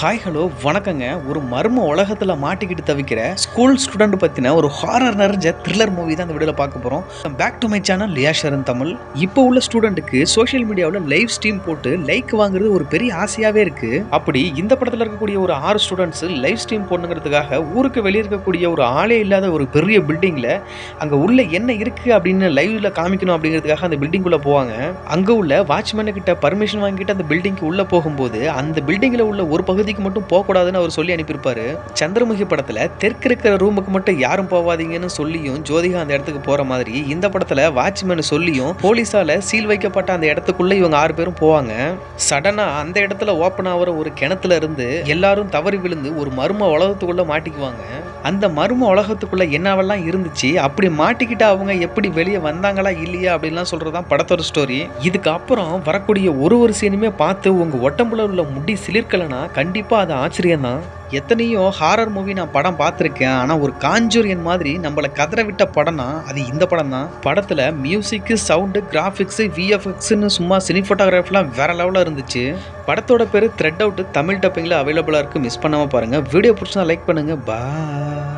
Hi hello வணக்கங்க. ஒரு மர்ம உலகத்தில் மாட்டிக்கிட்டு தவிக்கிற ஸ்கூல் ஸ்டூடெண்ட் பற்றின ஒரு ஹாரர் நிறைஞ்ச த்ரில்லர் மூவி தான் இந்த வீடியோவில் பார்க்க போகிறோம். பேக் டு மை சேனல் லியா ஷரன் தமிழ். இப்போ உள்ள ஸ்டூடெண்ட்டுக்கு சோஷியல் மீடியாவில் லைவ் ஸ்ட்ரீம் போட்டு லைக் வாங்குறது ஒரு பெரிய ஆசையாகவே இருக்குது. அப்படி இந்த படத்தில் இருக்கக்கூடிய ஒரு 6 ஸ்டூடெண்ட்ஸ் லைவ் ஸ்ட்ரீம் போடணுங்கிறதுக்காக ஊருக்கு வெளியே இருக்கக்கூடிய ஒரு ஆளே இல்லாத ஒரு பெரிய பில்டிங்கில் அங்கே உள்ள என்ன இருக்குது அப்படின்னு லைவ்ல காமிக்கணும் அப்படிங்கிறதுக்காக அந்த பில்டிங்குள்ளே போவாங்க. அங்கே உள்ள வாட்ச்மேனு கிட்ட பர்மிஷன் வாங்கிட்டு அந்த பில்டிங்க்கு உள்ளே போகும்போது அந்த பில்டிங்கில் உள்ள ஒரு பகுதிக்கு மட்டும் போகக்கூடாதுன்னு அவர் சொல்லி அனுப்பியிருப்பாரு. சந்திரமுகி படத்துல தெற்கு இருக்கிற ரூமுக்கு மட்டும் யாரும் போவாதீங்கன்னு சொல்லியும் ஜோதிகா அந்த இடத்துக்கு போற மாதிரி இந்த படத்துல வாட்ச்மேன் சொல்லியும் போலீஸால சீல் வைக்கப்பட்ட அந்த இடத்துக்குள்ள இவங்க 6 பேரும் போவாங்க. சடனா அந்த இடத்துல ஓப்பன் ஆகிற ஒரு கிணத்துல இருந்து எல்லாரும் தவறி விழுந்து ஒரு மர்ம உலகத்துக்குள்ள மாட்டிக்குவாங்க. அந்த மர்ம உலகத்துக்குள்ள என்னவெல்லாம் இருந்துச்சு, அப்படி மாட்டிக்கிட்டு அவங்க எப்படி வெளியே வந்தாங்களா இல்லையா அப்படின்லாம் சொல்றதுதான் படத்தோட ஸ்டோரி. இதுக்கு அப்புறம் வரக்கூடிய ஒரு சீனுமே பார்த்து உங்க உடம்புல உள்ள முடி சிலிர்க்கலனா கண்டிப்பா அது ஆச்சரியம் தான். எத்தனையோ ஹாரர் மூவி நான் படம் பார்த்துருக்கேன், ஆனால் ஒரு காஞ்சூரியன் மாதிரி நம்மளை கதற விட்ட படம்னா அது இந்த படம் தான். படத்தில் மியூசிக்கு, சவுண்டு, கிராஃபிக்ஸு, விஎஃப்எக்ஸ்னு சும்மா சினி ஃபோட்டோகிராஃபிலாம் வேற லெவலில் இருந்துச்சு. படத்தோட பேர் த்ரெட் அவுட், தமிழ் டப்பிங்கில் அவைலபிளாக இருக்குது. மிஸ் பண்ணாமல் பாருங்கள். வீடியோ பிடிச்சா லைக் பண்ணுங்கள். பாய்.